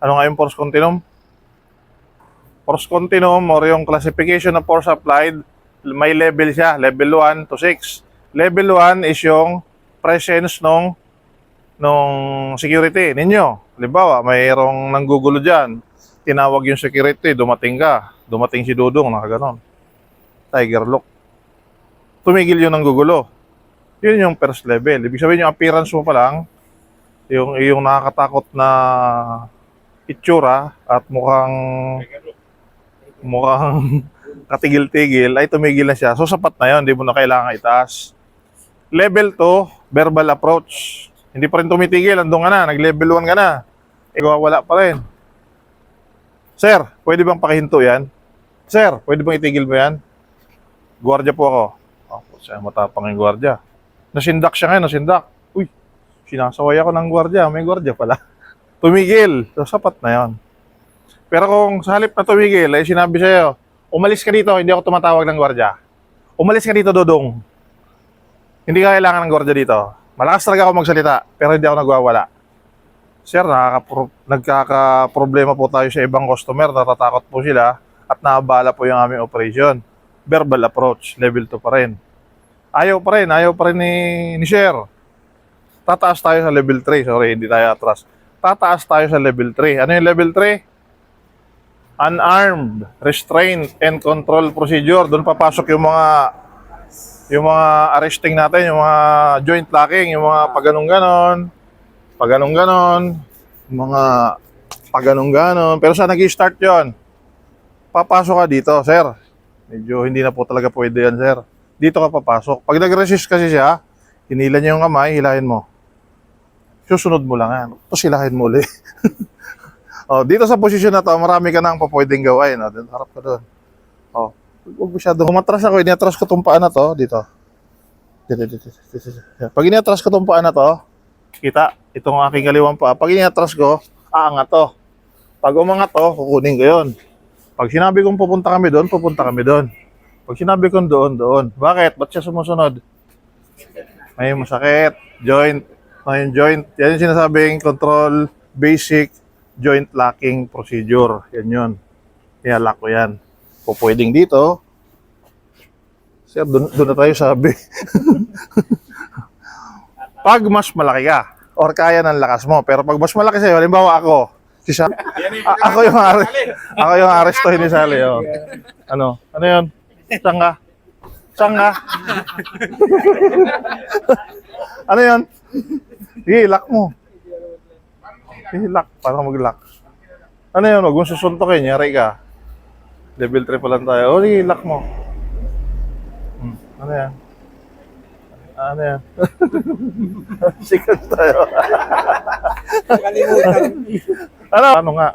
Ano nga yung force continuum? Force continuum or yung classification ng force applied, may level siya, level 1 to 6. Level 1 is yung presence nung security ninyo. Halimbawa, mayroong nanggugulo dyan, tinawag yung security, dumating ka, dumating si Dudong, nakaganon. Tiger look. Tumigil yung nanggugulo. Yun yung first level. Ibig sabihin yung appearance mo pa lang, yung nakakatakot na itsura at mukhang katigil-tigil ay tumigil na siya. So sapat na yun, hindi mo na kailangan itaas. Level 2, verbal approach. Hindi pa rin tumitigil, andun ka na, nag-level 1 ka na. Wala pa rin. Sir, pwede bang pakihinto yan? Sir, pwede bang itigil mo yan? Gwardiya po ako. Siya matapang yung gwardiya. Nasindak siya ngayon, nasindak. Uy, sinasaway ako ng gwardiya, may gwardiya pala. Tumigil. So sapat na yon. Pero kung sa halip na tumigil, ay sinabi sa'yo, umalis ka dito, hindi ako tumatawag ng gwardiya. Umalis ka dito, Dodong. Hindi ka kailangan ng gwardiya dito. Malakas talaga ako magsalita, pero hindi ako nagwawala. Sir, nagkaka-problema po tayo sa ibang customer, natatakot po sila at naabala po yung aming operation. Verbal approach, level 2 pa rin. Ayaw pa rin ni Sir. Tataas tayo sa level 3, sorry, hindi tayo atras. Tataas tayo sa level 3. Ano yung level 3? Unarmed restraint and control procedure. Doon papasok yung mga arresting natin, yung mga joint locking, yung mga paganon-ganon, mga paganon-ganon. Pero saan nag-i-start yon? Papasok ka dito, sir. Medyo hindi na po talaga pwede yan, sir. Dito ka papasok. Pag nag-resist kasi siya, hinilan niya yung kamay, hilahin mo. Susunod mo lang yan. Tapos hilahin mo ulit. Oh, dito sa posisyon na to, marami ka nang pwedeng gawin. No? Harap ka doon. Oh, huwag masyado. Umatras ako, iniatras ko itong paa na to, dito. Pag iniatras ko itong paa na to, kita, itong aking kaliwang paa. Pag iniatras ko, aangat to. Pag umangat to, kukunin ko yun. Pag sinabi kong pupunta kami doon, pupunta kami doon. Pag sinabi kong doon, doon. Bakit? Ba't siya sumusunod? May masakit, joint. May joint. Yan yung sinasabing control, basic, joint locking procedure. Yan yun. Ihalak ko yan. Kung pwedeng dito, sir, doon na tayo sabi. Pag mas malaki ka, or kaya ng lakas mo, pero pag mas malaki sa'yo, halimbawa ako, ako yung arestuhin ni Sally. Oh. Ano yun? Saan ka? Ano yun? Sige, lock mo. Lock, para mag-lock. Ano yun? Huwag mong susuntokin, yari ka. Level 3 pa lang tayo. O, sige, lock mo. Ano yan? Ano yan? Sikat tayo. Ano nga?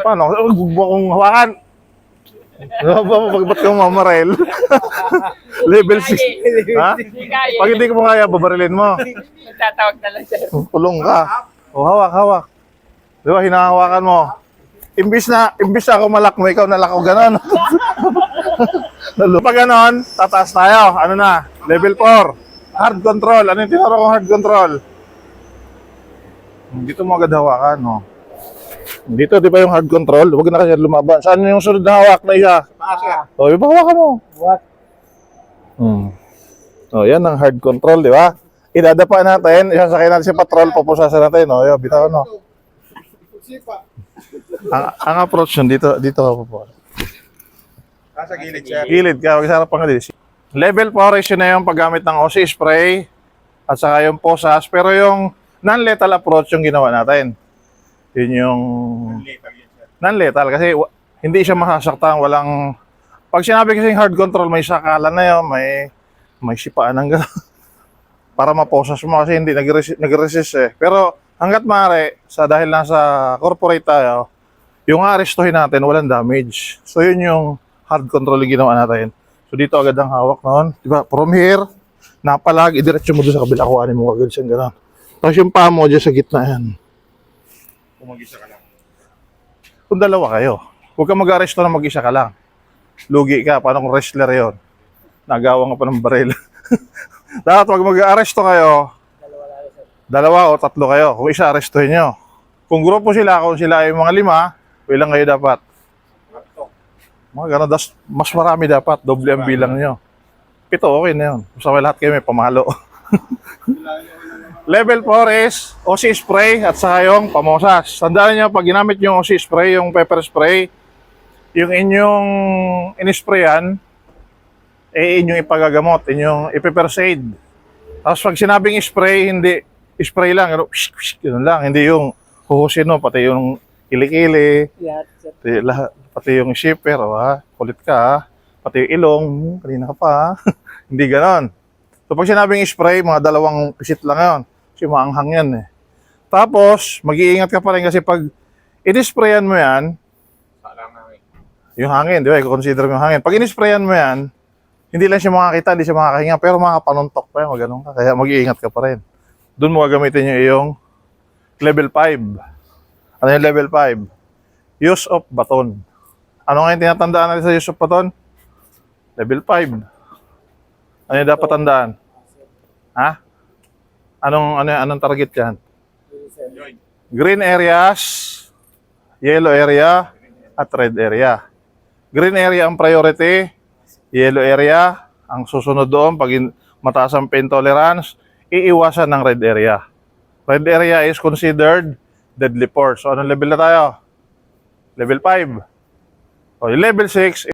Paano? Huwag mo akong hawakan. Ba't kang mamarel? Level 6. Ha? Pag hindi ko mo kaya, babarilin mo. Nagtatawag na lang siya. Kulong ka. O, hawak. Di ba, hinahawakan mo. Imbis na ako malak mo, ikaw nalak ko gano'n. Pag gano'n, tataas tayo. Ano na? Level 4. Hard control. Ano yung tinuro kong hard control? Dito mo agad hawakan, no? Dito, di ba yung hard control? Huwag na kasi lumaban. Saan yung sunod na hawak na isa? O, iba hawakan mo. What? O, yan ang hard control, di ba? Idadapa natin, isasakay natin si patrol, pupusasan natin, no? Yo, bitaw, no? Ang approach yun, dito ka po. Sa gilid siya. Gilid ka, magsarap pang gilid. Level 4 is yun na yung paggamit ng OC spray at saka yung posas, pero yung non-lethal approach yung ginawa natin. Yun yung non-lethal kasi hindi siya masasaktan, walang... Pag sinabi kasing hard control, may sakalan na yun, may sipaan ng gano'n. Para maposas mo kasi hindi nag-resist eh. Pero hanggat maaari, dahil nasa corporate tayo, yung arestuhin natin, walang damage. So yun yung hard control yung ginawa natin. So dito agad ang hawak noon. Diba? From here, napalag, idiretso mo doon sa kabila, kuhanin mo agad siyang gano'n. Tapos yung paa mo dyan sa gitna yan. Kung mag-isa ka lang. Kung dalawa kayo, huwag kang mag-aresto na mag-isa ka lang. Lugi ka, paano kung wrestler yon? Nagawa ka pa ng baril. Dapat wag mag-aresto kayo, dalawa o tatlo kayo. Kung isa, arestuhin nyo. Kung grupo sila, kung sila ay mga 5, ilang kayo dapat? Mga ganun, mas marami dapat, doble ang bilang nyo. 7, okay na yun. Basta may lahat kayo may pamalo. Level 4 is OC spray at saka yung pamosas. Tandaan nyo, pag ginamit yung OC spray, yung pepper spray, yung inyong inisprayan, inyong ipagagamot, inyong ipepersaid. Tapos pag sinabing spray, hindi spray lang, yun lang, hindi yung huhusin mo, pati yung kilikili, Yeah, sir. pati yung shipper, kulit ka, pati yung ilong, kanina ka pa, hindi ganon. So pag sinabing spray, mga 2 pisit lang yun, kasi maanghang yan eh. Tapos, mag-iingat ka pa rin kasi pag inisprayan mo yan, yung hangin, di ba? I-consider mo yung hangin. Pag inisprayan mo yan, hindi lang siya makakita, hindi siya makakahinga, pero makapanuntok pa yan, ganun ka. Kaya mag-iingat ka pa rin. Doon mo gagamitin yung iyong level 5. Ano yung level 5? Use of baton. Ano nga yung tinatandaan natin sa use of baton? Level 5. Ano yung dapat tandaan? Ha? Anong target yan? Green areas, yellow area, at red area. Green area ang priority, yellow area ang susunod doon pag mataas ang pain tolerance, iiwasan ng red area. Red area is considered deadly force. So, anong level na tayo? Level 5. O, yung level 6